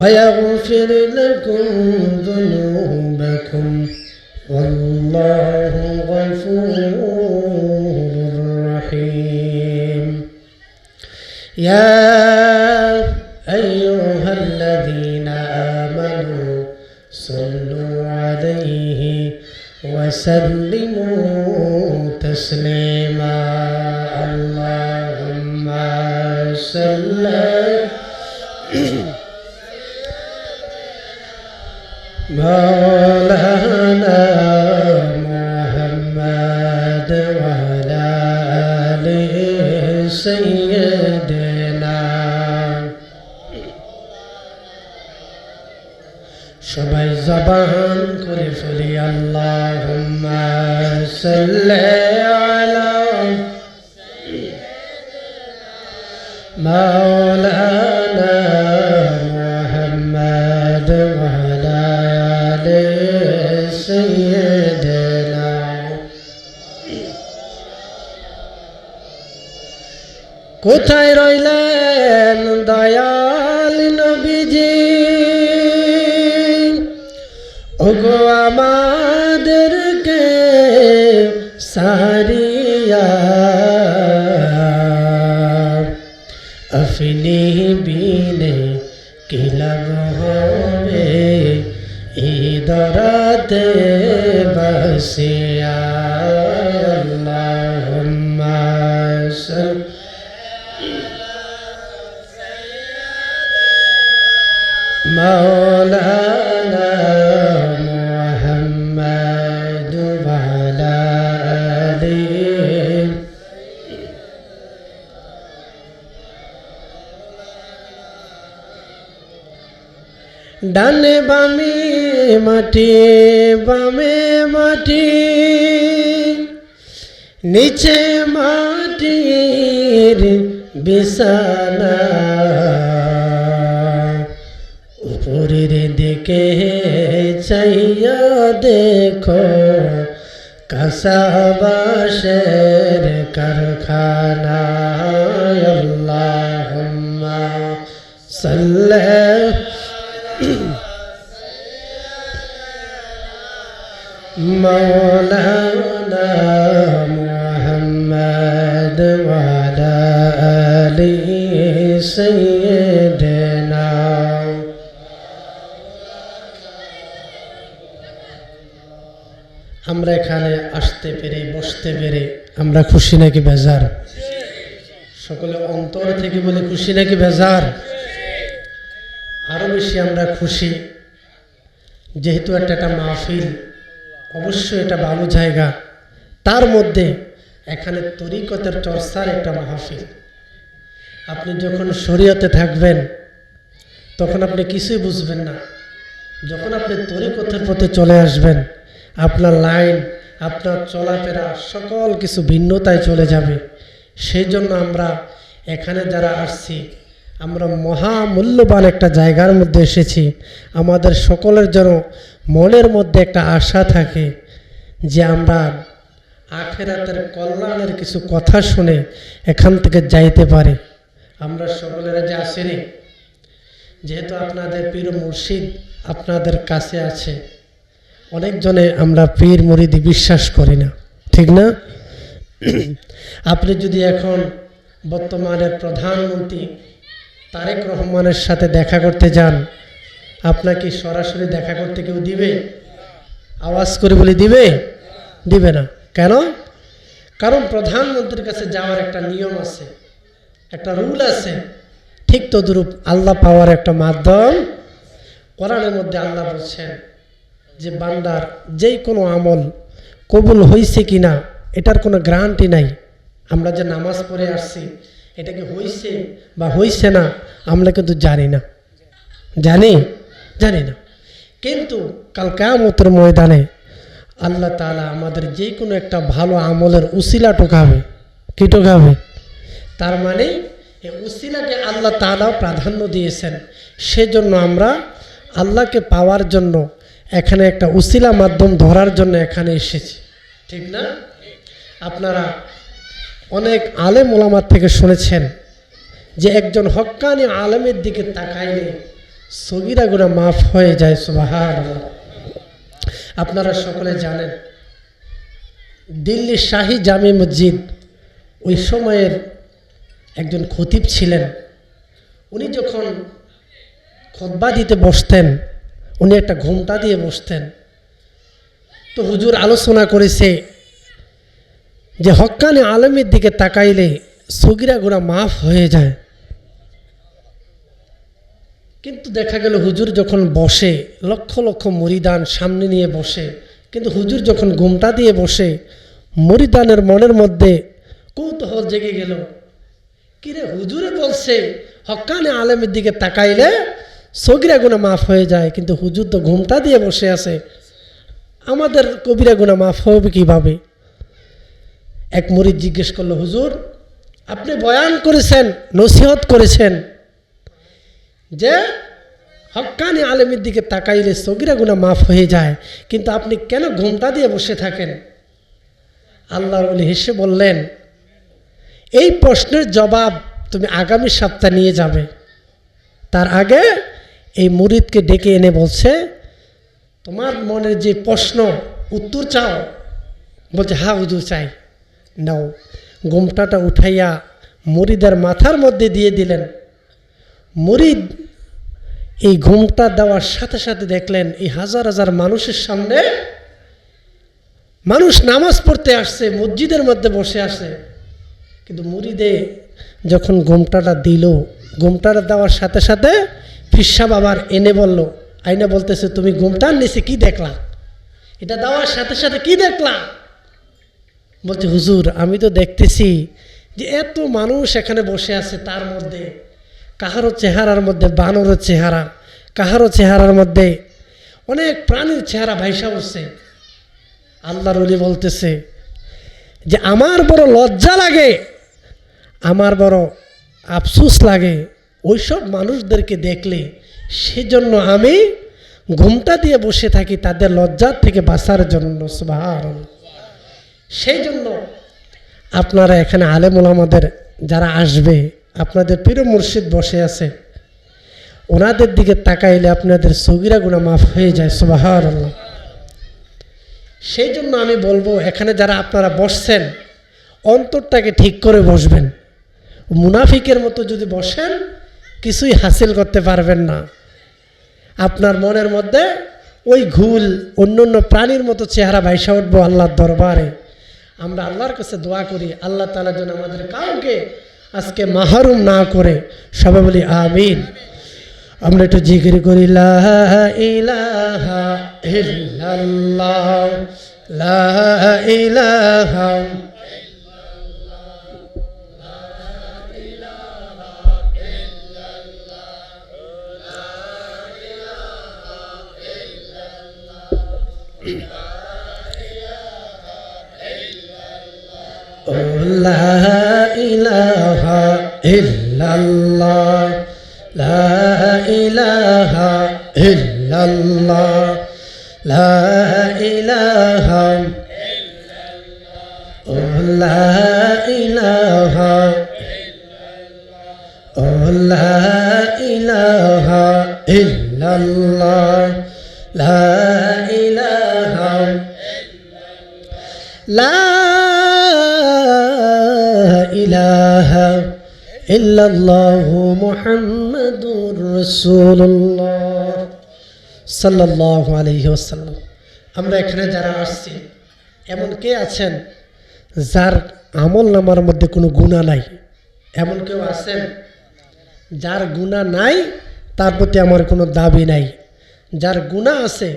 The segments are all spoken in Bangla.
ويغفر لكم ذنوبكم والله غفور رحيم. يا أيها الذين آمنوا صلوا عليه وسلموا تسليما. اللهم صل مولانا محمد وعلى آله سيدنا. সবাই জবান করে ফেলি আল্লাহুম্মা সাল্লি আলা মাওলানা মুহাম্মদ ওয়া আলা আলি সাইয়্যিদিনা। কোথায় রইলেন দয়াল নবীজি, ওগো আমাদেরকে সারিয়া अपनी बीने की लब होवे इदराते बसिया। अल्लाहुम्मा सल्ली मौलाना मुहम्मद वाला आली। ডানে বামে মাটি বামে মাটি, নিচে মাটির বিছানা, উপরের দিকে চাইয়া দেখো কাঁচা বাঁশের কারখানা। আল্লাহুম্মা সাল্লি مولانا محمد وعلى آله سيدنا। আমরা এখানে আসতে পেরে বসতে পেরে আমরা খুশি নাকি বেজার? সকলে অন্তর থেকে বলে খুশি নাকি বেজার? আরো বেশি আমরা খুশি, যেহেতু একটা মাহফিল, অবশ্যই এটা ভালো জায়গা, তার মধ্যে এখানে তরিকতের চর্চার একটা মাহফিল। আপনি যখন শরীয়তে থাকবেন তখন আপনি কিছুই বুঝবেন না, যখন আপনি তরিকতের পথে চলে আসবেন আপনার লাইন, আপনার চলাফেরা সকল কিছু ভিন্নতায় চলে যাবে। সেই জন্য আমরা এখানে যারা আসছি, আমরা মহামূল্যবান একটা জায়গার মধ্যে এসেছি। আমাদের সকলের জন্য মনের মধ্যে একটা আশা থাকে যে আমরা আখিরাতের কল্যাণের কিছু কথা শুনে এখান থেকে যাইতে পারি। আমরা সকলেরা যে আসেনি, যেহেতু আপনাদের পীর মুর্শিদ আপনাদের কাছে আছে, অনেকজনে আমরা পীর মুরিদি বিশ্বাস করি না, ঠিক না? আপনি যদি এখন বর্তমানের প্রধানমন্ত্রী তারেক রহমানের সাথে দেখা করতে যান, আপনাকে সরাসরি দেখা করতে কেউ দিবে? আওয়াজ করে বলে দিবে? দিবে না। কেন? কারণ প্রধানমন্ত্রীর কাছে যাওয়ার একটা নিয়ম আছে, একটা রুল আছে। ঠিক তদ্রূপ আল্লাহ পাওয়ার একটা মাধ্যম। কোরআনের মধ্যে আল্লাহ বলছেন যে বান্দার যেই কোনো আমল কবুল হয়েছে কিনা এটার কোনো গ্যারান্টি নাই। আমরা যে নামাজ পড়ে আসছি এটা কি হয়েছে বা হয়েছে না আমরা কিন্তু জানি না, জানি না। কিন্তু কাল কিয়ামতের ময়দানে আল্লাহ তাআলা আমাদের যে কোনো একটা ভালো আমলের উসিলা টোকাবে। কি টোকাবে? তার মানে এই উসিলাকে আল্লাহ তাআলা প্রাধান্য দিয়েছেন। সেজন্য আমরা আল্লাহকে পাওয়ার জন্য এখানে একটা উসিলা মাধ্যম ধরার জন্য এখানে এসেছি, ঠিক না? আপনারা অনেক আলেম ওলামার থেকে শুনেছেন যে একজন হক্কানি আলেমের দিকে তাকাইলে সগীরা গুনাহ মাফ হয়ে যায়। সুবহানাল্লাহ। আপনারা সকলে জানেন দিল্লির শাহী জামি মসজিদ ওই সময়ের একজন খতিব ছিলেন। উনি যখন খুতবা দিতে বসতেন উনি একটা ঘোমটা দিয়ে বসতেন। তো হুজুর আলোচনা করেছে যে হক্কানি আলেমের দিকে তাকাইলে সগীরা গুনাহ মাফ হয়ে যায়। কিন্তু দেখা গেল হুজুর যখন বসে লক্ষ লক্ষ মুরিদান সামনে নিয়ে বসে, কিন্তু হুজুর যখন ঘোমটা দিয়ে বসে মুরিদানের মনের মধ্যে কৌতূহল জেগে গেল, কিরে হুজুরে বলছে হক্কানি আলেমের দিকে তাকাইলে সগীরা গুনাহ মাফ হয়ে যায়, কিন্তু হুজুর তো ঘোমটা দিয়ে বসে আছে, আমাদের কবিরা গুনাহ মাফ হবে কিভাবে? এক মুরিদ জিজ্ঞেস করলো, হুজুর আপনি বয়ান করেছেন, নসিহত করেছেন যে হক্কানি আলেমের দিকে তাকাইলে সগীরা গুনাহ মাফ হয়ে যায়, কিন্তু আপনি কেন ঘোমটা দিয়ে বসে থাকেন? আল্লাহর ওলি হেসে বললেন, এই প্রশ্নের জবাব তুমি আগামী সপ্তাহে নিয়ে যাবে। তার আগে এই মুরিদকে ডেকে এনে বলছে, তোমার মনের যে প্রশ্ন উত্তর চাও? বলছে হ্যাঁ হুজুর চাই। নাও। ঘোমটাটা উঠাইয়া মুরিদের মাথার মধ্যে দিয়ে দিলেন। মুরিদ এই ঘোমটা দেওয়ার সাথে সাথে দেখলেন এই হাজার হাজার মানুষের সামনে মানুষ নামাজ পড়তে আসছে, মসজিদের মধ্যে বসে আসে, কিন্তু মুরিদে যখন ঘোমটাটা দিল, ঘোমটাটা দেওয়ার সাথে সাথে পীর সাহেব আবার এনে বলল, আইনা বলতেছে তুমি ঘোমটার নিচে কি দেখলা? এটা দেওয়ার সাথে সাথে কি দেখলা? বলছে হুজুর আমি তো দেখতেছি যে এত মানুষ এখানে বসে আছে, তার মধ্যে কাহারও চেহারার মধ্যে বানরের চেহারা, কাহারও চেহারার মধ্যে অনেক প্রাণীর চেহারা ভাইসা উঠছে। আল্লাহর ওলি বলতেছে যে আমার বড় লজ্জা লাগে, আমার বড় আফসোস লাগে ওইসব মানুষদেরকে দেখলে, সেজন্য আমি ঘোমটা দিয়ে বসে থাকি তাদের লজ্জার থেকে বাঁচার জন্য। সুবহানাল্লাহ। সেই জন্য আপনারা এখানে আলেম ওলামাদের যারা আসবে, আপনাদের পীর মুর্শিদ বসে আছে, ওনাদের দিকে তাকাইলে আপনাদের সগীরা গুনাহ মাফ হয়ে যায়। সুবহানাল্লাহ। সেই জন্য আমি বলবো এখানে যারা আপনারা বসছেন অন্তরটাকে ঠিক করে বসবেন। মুনাফিকের মতো যদি বসেন কিছুই হাসিল করতে পারবেন না। আপনার মনের মধ্যে ওই ঘুল অন্য অন্য প্রাণীর মতো চেহারা ভাইসা উঠবো আল্লাহর দরবারে। আমরা আল্লাহর কাছে দোয়া করি আল্লাহ তাআলা যেন আমাদের কাউকে আজকে মাহরুম না করে। সবাই বলি আমিন। আমরা একটু জিকির করি লা ইলাহা ইল্লাল্লাহ, লা ইলাহা লা ইলাহা ইল্লাল্লাহ, লা ইলাহা ইল্লাল্লাহ, লা ইলাহা লা ইলাহা লা ইলাহা ইল্লাল্লাহ, লা ইলাহা লা ইলাহা ইল্লাল্লাহু মুহাম্মাদুর রাসূলুল্লাহ সাল্লাল্লাহু আলাইহি ওয়াসাল্লাম। আমরা এখানে যারা আসছি এমন কে আছেন যার আমল নামার মধ্যে কোনো গুনাহ নাই? এমন কেউ আছেন যার গুনাহ নাই? তার প্রতি আমার কোনো দাবি নাই। যার গুনাহ আছে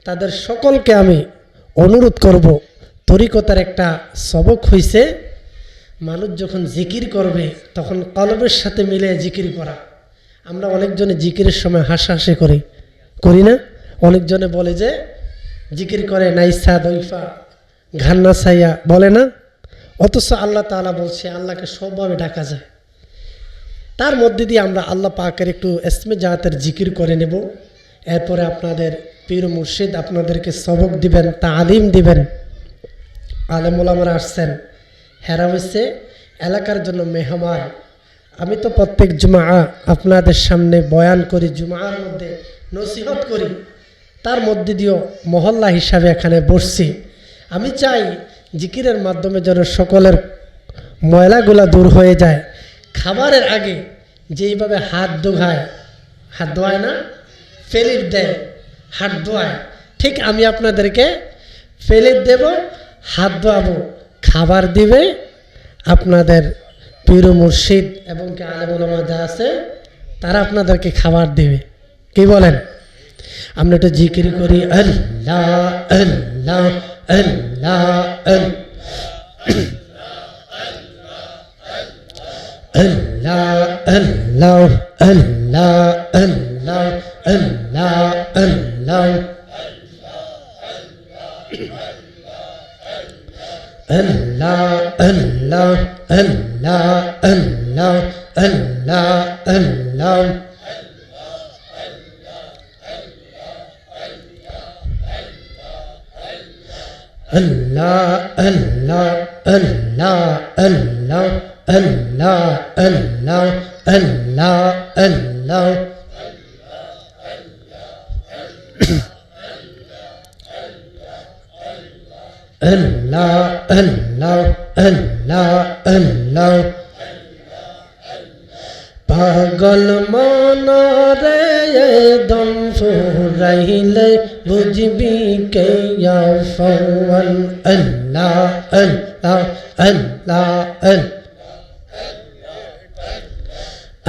তাদের সকলকে আমি অনুরোধ করব, তরিকতার একটা সবক হইছে মানুষ যখন জিকির করবে তখন কলবের সাথে মিলে জিকির করা। আমরা অনেকজনে জিকিরের সময় হাসাহাসি করি না? অনেকজনে বলে যে জিকির করে নাইসা দইফা ঘান্না সাইয়া বলে না, অথচ আল্লাহ তাআলা বলছে আল্লাহকে সবভাবে ডাকা যায়। তার মধ্যে দিয়ে আমরা আল্লাহ পাকের একটু ইসমে জাতের জিকির করে নেব। এরপরে আপনাদের পীর মুর্শিদ আপনাদেরকে সবক দিবেন, তালিম দিবেন। আলেম ওলামারা আসছেন, হেরা হচ্ছে এলাকার জন্য মেহমান। আমি তো প্রত্যেক জুমা আপনাদের সামনে বয়ান করি, জুমার মধ্যে নসিহত করি, তার মধ্যে দিয়েও মহল্লা হিসাবে এখানে বসছি। আমি চাই জিকিরের মাধ্যমে যেন সকলের ময়লাগুলা দূর হয়ে যায়। খাবারের আগে যেইভাবে হাত ধোয়ায় না, ফেলির দেয়, হাত ধোয়ায়, ঠিক আমি আপনাদেরকে ফেলির দেব, হাত ধোয়াবো, খাবার দিবে আপনাদের পীর মুর্শিদ এবং কি আলেম ওলামা যা আছে তারা আপনাদেরকে খাবার দেবে। কি বলেন? আমরা একটু জিকির করি, আল্লাহ আল্লাহ আল্লাহ আল্লাহ আল্লাহ আল্লাহ আল্লাহ আল্লাহ আল্লাহ Allah, Allah, Allah, Allah, Allah, Allah. Allah, Allah, Allah, Allah, Allah, Allah, Allah, Allah. Allah, Allah, Allah, Allah. পাগল মনরে দম ফুরাইলে বুঝবি কে আফওয়ান। আল্লাহ আল্লাহ আল্লাহ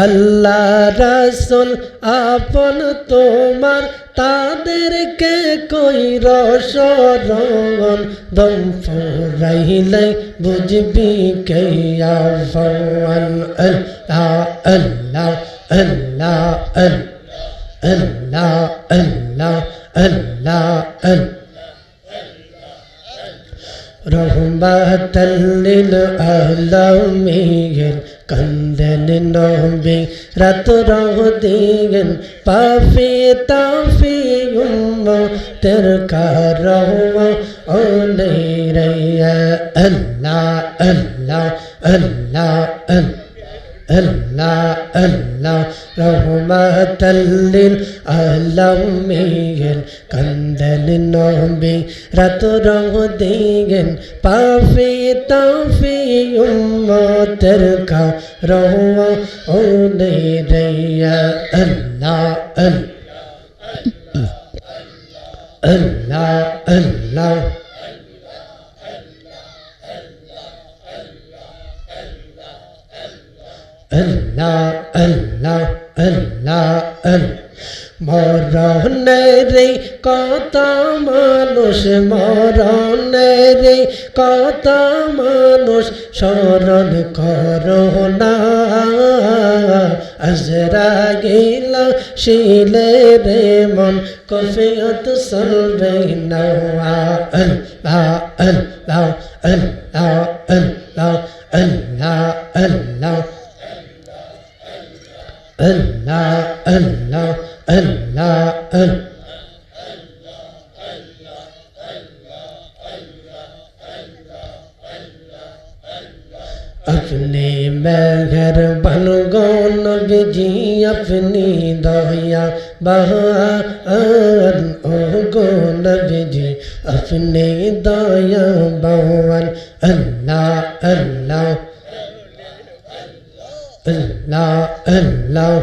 আল্লাহ রাসূল আপন তোমার, তাদেরকে কইর শরণ। দম ফুরাইলে বুঝবি কে আফওয়ান। আল্লাহ আল্লাহ আল্লাহ আল্লাহ আল্লাহ আল্লাহ আল্লাহ। রহমাতাল লিল আলামিন কান্দেন নবী রাত দিন, পাফি তাফি উম্মতের কারওয়া ও নেরিয়া। আল্লাহ আল্লাহ আল্লাহ আল্লাহ আল্লাহ রহমাতাল লিল আলামিন কান্দেন নবী রাত দিন, পাফি তাফি উম্মতের কারওয়া ও নেরিয়া। আল্লাহ আল্লাহ আল্লাহ Allah, Allah, Allah, Allah. মরণের কথা মানুষ, মরণের কথা মানুষ স্মরণ করো না। আজরাইল শিলে রে মন কফিয়ত সলবে না। আল্লাহ আল্লাহ আল্লাহ আল্লাহ আল্লাহ আল্লাহ Allah, Allah, Allah, Allah. अपने मेहरबान गो नबी अपनी दया बहान ओ गो नबी अपनी दया बहान। अल्लाह अल्लाह Allah, Allah.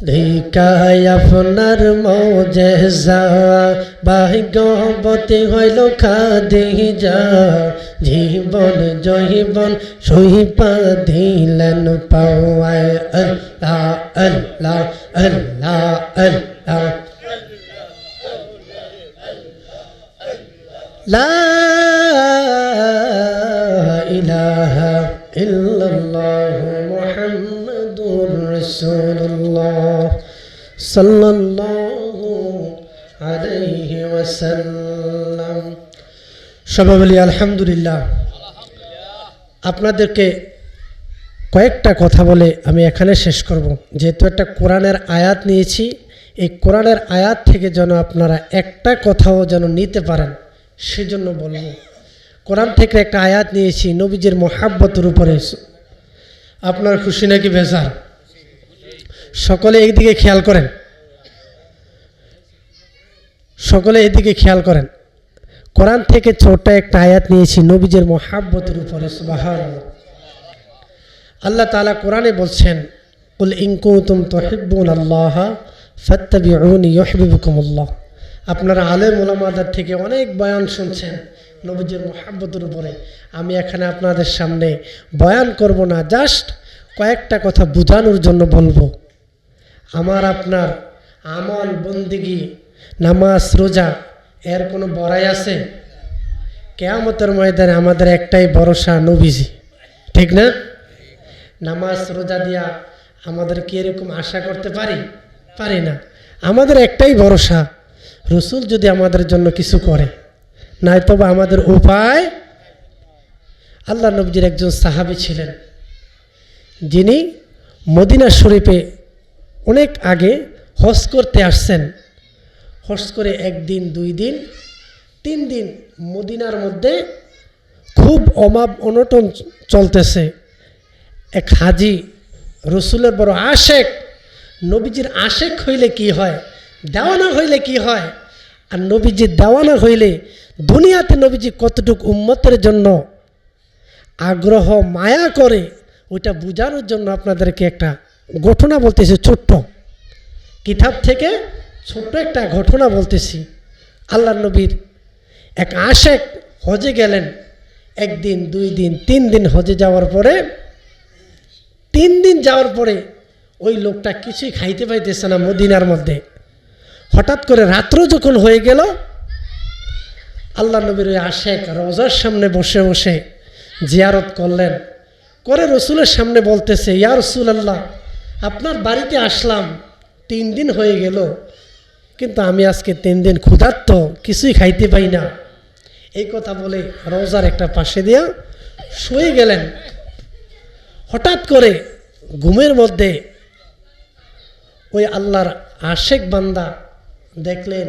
দেখায় আপনার মজেজা, ভাগ্যবতী হইল খাদিজা। জীবন জৈবন সহিপা দিলেন পাওয়ায়। আল্লাহ আল্লাহ আল্লাহ আল্লাহ। লা ইলাহা ইল্লাল্লাহ মুহাম্মাদুর রাসূলুল্লাহ সাল্লাল্লাহু আলাইহি ওয়াসাল্লাম। সবাই বলি আলহামদুলিল্লাহ। আপনাদেরকে কয়েকটা কথা বলে আমি এখানে শেষ করব। যেহেতু একটা কোরআনের আয়াত নিয়েছি, এই কোরআনের আয়াত থেকে যেন আপনারা একটা কথাও যেন নিতে পারেন সেজন্য বলবো। কোরআন থেকে একটা আয়াত নিয়েছি নবীজির মোহাব্বতের উপরে। আপনার খুশি নাকি বেজার? সকলে এইদিকে খেয়াল করেন, সকলে এইদিকে খেয়াল করেন। কোরআন থেকে ছোট একটা আয়াত নিয়েছি নবীজির মোহাব্বতের উপরে। সুবহানাল্লাহ। আল্লাহ তাআলা কোরআনে বলছেন, কুল ইন কুনতুম তুহিব্বুনাল্লাহ ফাত্তাবিউনি ইউহিব্বুকুমুল্লাহ। আপনারা আলেম ওলামাদের থেকে অনেক বয়ান শুনছেন নবীজির মোহাব্বতের উপরে। আমি এখানে আপনাদের সামনে বয়ান করব না, জাস্ট কয়েকটা কথা বোঝানোর জন্য বলবো। আমার আপনার আমল বন্দিগি, নামাজ রোজা, এর কোনো বড়াই আছে? কিয়ামতের ময়দানে আমাদের একটাই ভরসা, নবীজি, ঠিক না? নামাজ রোজা দিয়া আমাদের কি এরকম আশা করতে পারি না। আমাদের একটাই ভরসা, রসুল যদি আমাদের জন্য কিছু করে, নাই তবে আমাদের উপায়। আল্লাহ নবীজির একজন সাহাবী ছিলেন, যিনি মদিনা শরীফে অনেক আগে হজ করতে আসছেন। হজ করে একদিন, 2 দিন, 3 দিন মদিনার মধ্যে খুব অভাব অনটন চলতেছে। এক হাজি, রসুলের বড় আশেক, নবীজির আশেক হইলে কি হয়, দেওয়ানা হইলে কি হয়, আর নবীজির দেওয়ানা হইলে দুনিয়াতে নবীজি কতটুকু উম্মতের জন্য আগ্রহ মায়া করে, ওইটা বোঝানোর জন্য আপনাদেরকে একটা ঘটনা বলতেছি। ছোট্ট কিতাব থেকে ছোট্ট একটা ঘটনা বলতেছি। আল্লাহ নবীর এক আশেক হজে গেলেন। 1 দিন, 2 দিন, 3 দিন হজে যাওয়ার পরে, 3 দিন যাওয়ার পরে ওই লোকটা কিছুই খাইতে পাইতেছে না মদিনার মধ্যে। হঠাৎ করে রাত্র যখন হয়ে গেল, আল্লাহ নবীর ওই আশেক রওজার সামনে বসে বসে জিয়ারত করলেন। করে রসুলের সামনে বলতেছে, ইয়া রাসূলুল্লাহ, আপনার বাড়িতে আসলাম, 3 দিন হয়ে গেল, কিন্তু আমি আজকে 3 দিন ক্ষুধার্ত, কিছুই খাইতে পাই না। এই কথা বলে রওজার একটা পাশে দিয়া শুয়ে গেলেন। হঠাৎ করে ঘুমের মধ্যে ওই আল্লাহর আশেক বান্দা দেখলেন,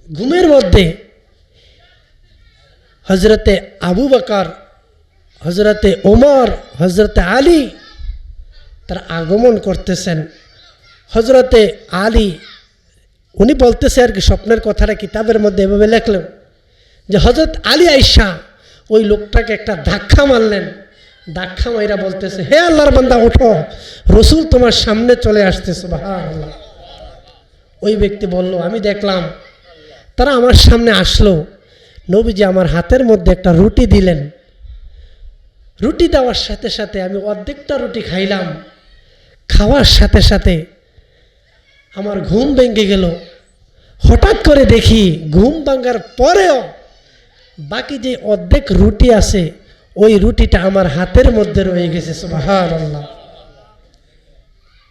ঘুমের মধ্যে হজরতে আবু বকর, হজরতে ওমর, হজরতে আলী তার আগমন করতেছেন। হজরতে আলী উনি বলতেছে আর কি, স্বপ্নের কথাটা কিতাবের মধ্যে এভাবে লেখলেন যে হজরত আলী আয়েশা ওই লোকটাকে একটা ধাক্কা মারলেন। ধাক্কা মাইরা বলতেছে, হে আল্লাহর বান্দা ওঠো, রসুল তোমার সামনে চলে আসতে। সুবহানাল্লাহ। ওই ব্যক্তি বলল, আমি দেখলাম তারা আমার সামনে আসলো, নবীজি আমার হাতের মধ্যে একটা রুটি দিলেন। রুটি দেওয়ার সাথে সাথে আমি অর্ধেকটা রুটি খাইলাম। খাওয়ার সাথে সাথে আমার ঘুম ভেঙে গেল। হঠাৎ করে দেখি ঘুম ভাঙার পরেও বাকি যে অর্ধেক রুটি আছে, ওই রুটিটা আমার হাতের মধ্যে রয়ে গেছে। সুবহানাল্লাহ।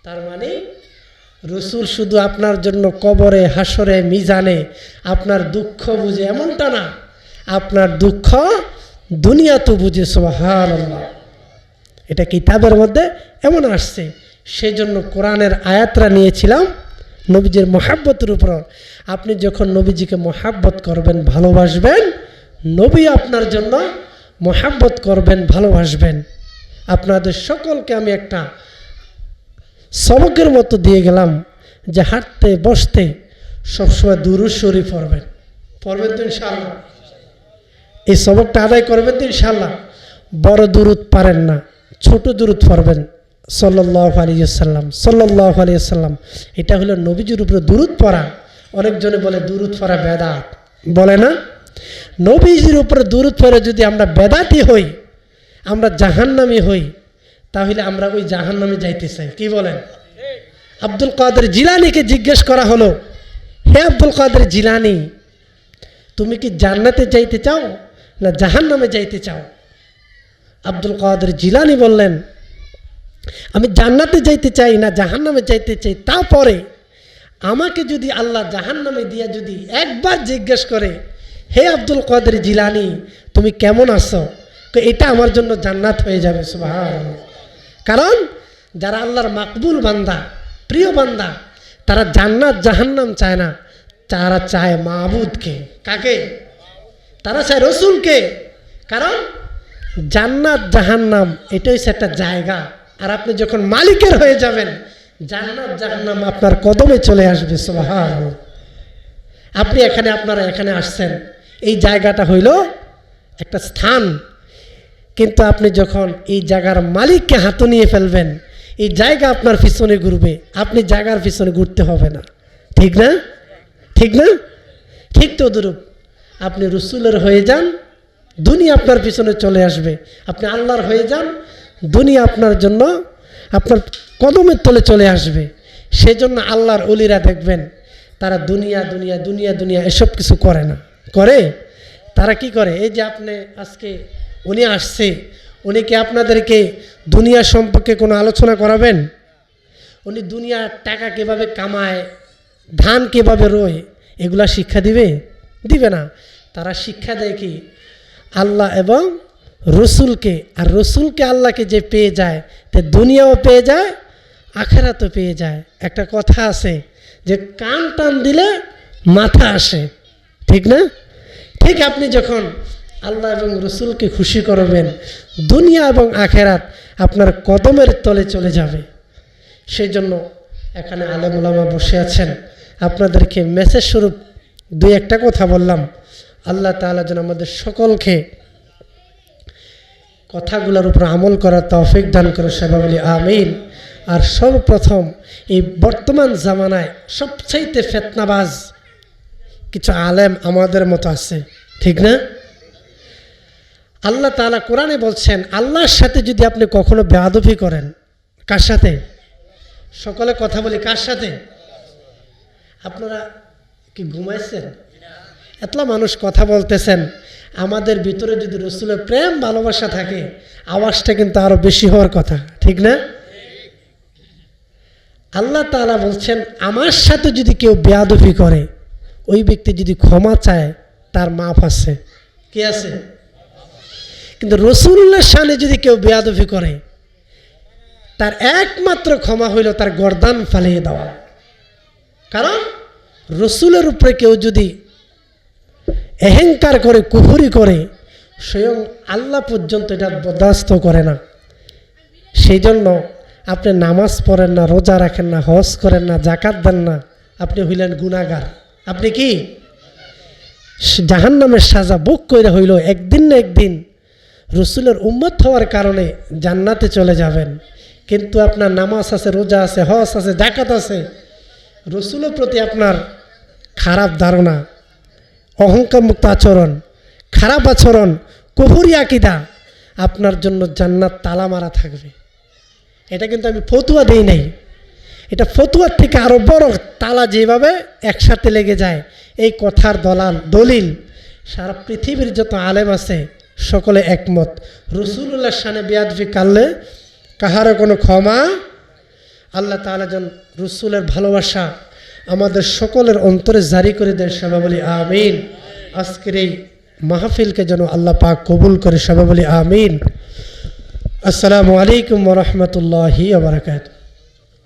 তার মানে রসুল শুধু আপনার জন্য কবরে, হাসরে, মিজানে আপনার দুঃখ বুঝে এমনটা না, আপনার দুঃখ দুনিয়া তো বুঝে। সুবহানাল্লাহ। এটা কিতাবের মধ্যে এমন আসছে। সেই জন্য কোরআনের আয়াতরা নিয়েছিলাম নবীজির মোহাব্বতের উপর। আপনি যখন নবীজিকে মোহাব্বত করবেন, ভালোবাসবেন, নবী আপনার জন্য মোহাব্বত করবেন, ভালোবাসবেন। আপনাদের সকলকে আমি একটা সবকের মতো দিয়ে গেলাম যে হাঁটতে বসতে সবসময় দুরূদ শরীফ পড়বেন তো ইনশাআল্লাহ। এই সবকটা আদায় করবেন তো ইনশাআল্লাহ। বড় দুরূদ পারেন না, ছোট দুরূদ পড়বেন। সাল্লাল্লাহু আলাইহি ওয়াসাল্লাম, সাল্লাল্লাহু আলাইহি ওয়াসাল্লাম। এটা হলো নবীজির উপরে দুরূদ পড়া। অনেকজনে বলে দুরূদ পড়া বেদাত, বলে না? নবীজির উপরে দুরূদ পড়ে যদি আমরা বেদাতি হই, আমরা জাহান্নামী হই, তাহলে আমরা ওই জাহান্নামে যাইতে চাই। কি বলেন? আব্দুল কাদের জিলানীকে জিজ্ঞেস করা হলো, হে আব্দুল কাদের জিলানী, তুমি কি জান্নাতে যাইতে চাও না জাহান্নামে যাইতে চাও? আব্দুল কাদের জিলানী বললেন, আমি জান্নাতে যাইতে চাই না জাহান্নামে যাইতে চাই। তারপরে আমাকে যদি আল্লাহ জাহান্নামে দিয়া যদি একবার জিজ্ঞেস করে, হে আব্দুল কাদের জিলানী তুমি কেমন আছো, এটা আমার জন্য জান্নাত হয়ে যাবে। সুবহানাল্লাহ। কারণ যারা আল্লাহর মাকবুল বান্দা, প্রিয় বান্দা, তারা জান্নাত জাহান্নাম চায় না, তারা চায় মাবুদকে। কাকে? তারা চায় রসুলকে। কারণ জান্নাত জাহান্নাম এটা হচ্ছে একটা জায়গা, আর আপনি যখন মালিকের হয়ে যাবেন জান্নাত জাহান্নাম আপনার কদমে চলে আসবে। সুবহানাল্লাহ। আপনি আপনারা এখানে আসছেন, এই জায়গাটা হইল একটা স্থান, কিন্তু আপনি যখন এই জায়গার মালিককে হাতে নিয়ে ফেলবেন এই জায়গা আপনার পিছনে ঘুরবে, আপনি জায়গার পিছনে ঘুরতে হবে না। ঠিক না? ঠিক না? ঠিক তদ্রূপ আপনি রসুলের হয়ে যান, দুনিয়া আপনার পিছনে চলে আসবে। আপনি আল্লাহর হয়ে যান, দুনিয়া আপনার জন্য আপনার কদমের তলে চলে আসবে। সেজন্য আল্লাহর ওলিরা দেখবেন তারা দুনিয়া দুনিয়া দুনিয়া দুনিয়া এসব কিছু করে না। করে? তারা কি করে? এই যে আপনি আজকে উনি আসছে, উনি কি আপনাদেরকে দুনিয়া সম্পর্কে কোনো আলোচনা করাবেন? উনি দুনিয়ার টাকা কীভাবে কামায়, ধান কীভাবে রোয়, এগুলা শিক্ষা দিবে? দিবে না। তারা শিক্ষা দেয় কি? আল্লাহ এবং রসুলকে, আর রসুলকে আল্লাহকে যে পেয়ে যায় তে দুনিয়াও পেয়ে যায়, আখেরাতও পেয়ে যায়। একটা কথা আছে যে কান টান দিলে মাথা আসে। ঠিক না? ঠিক আপনি যখন আল্লাহ এবং রসুলকে খুশি করবেন দুনিয়া এবং আখেরাত আপনার কদমের তলে চলে যাবে। সেই জন্য এখানে আলেম ওলামা বসে আছেন, আপনাদেরকে মেসেজ স্বরূপ দুই একটা কথা বললাম। আল্লাহ তাআলা যেন আমাদের সকলকে কথাগুলোর উপর আমল করার তৌফিক দান করে, সবাই বলি আমিন। আর সর্বপ্রথম এই বর্তমান জামানায় সবচাইতে ফিতনাবাজ কিছু আলেম আমাদের মতো আছে। ঠিক না? আল্লাহ তাআলা কোরআনে বলছেন আল্লাহর সাথে যদি আপনি কখনো বেয়াদবি করেন, কার সাথে? সকলে কথা বলি, কার সাথে? আপনারা কি ঘুমাইছেন? এতলা মানুষ কথা বলতেছেন, আমাদের ভিতরে যদি রসুলের প্রেম ভালোবাসা থাকে আওয়াজটা কিন্তু আরো বেশি হওয়ার কথা। ঠিক না? আল্লাহ তাআলা বলছেন আমার সাথে যদি কেউ বেয়াদবি করে, ওই ব্যক্তি যদি ক্ষমা চায় তার মাফ আছে। কি আছে? কিন্তু রসুলের সামনে যদি কেউ বেয়াদবি করে তার একমাত্র ক্ষমা হইল তার গর্দান ফালিয়ে দেওয়া। কারণ রসুলের উপরে কেউ যদি অহংকার করে, কুফরি করে, স্বয়ং আল্লাহ পর্যন্ত এটা বরদাস্ত করে না। সেই জন্য আপনি নামাজ পড়েন না, রোজা রাখেন না, হজ করেন না, জাকাত দেন না, আপনি হইলেন গুনাহগার। আপনি কি জাহান্নামের সাজা ভোগ করে হইল একদিন না একদিন রসুলের উম্মত হওয়ার কারণে জান্নাতে চলে যাবেন। কিন্তু আপনার নামাজ আছে, রোজা আছে, হজ আছে, জাকাত আছে, রসুলের প্রতি আপনার খারাপ ধারণা, অহংকার মুক্ত আচরণ, খারাপ আচরণ, কুফরি আকীদা, আপনার জন্য জান্নাত তালা মারা থাকবে। এটা কিন্তু আমি ফতুয়া দেই নাই, এটা ফতুয়ার থেকে আরও বড় তালা যেভাবে একসাথে লেগে যায়। এই কথার দলিল সারা পৃথিবীর যত আলেম আছে সকলে একমত, রসুলুল্লাহর শানে বেয়াদবি করলে কাহারও কোনো ক্ষমা। আল্লাহ তাআলা যেন রসুলের ভালোবাসা আমাদের সকলের অন্তরে জারি করে দেয়, সবাই বলি আমিন। আজকের এই মাহফিলকে যেন আল্লাহ পাক কবুল করে, সবাই বলি আমিন। আসসালামু আলাইকুম ওয়া রাহমাতুল্লাহি ওয়া বারাকাতুহু।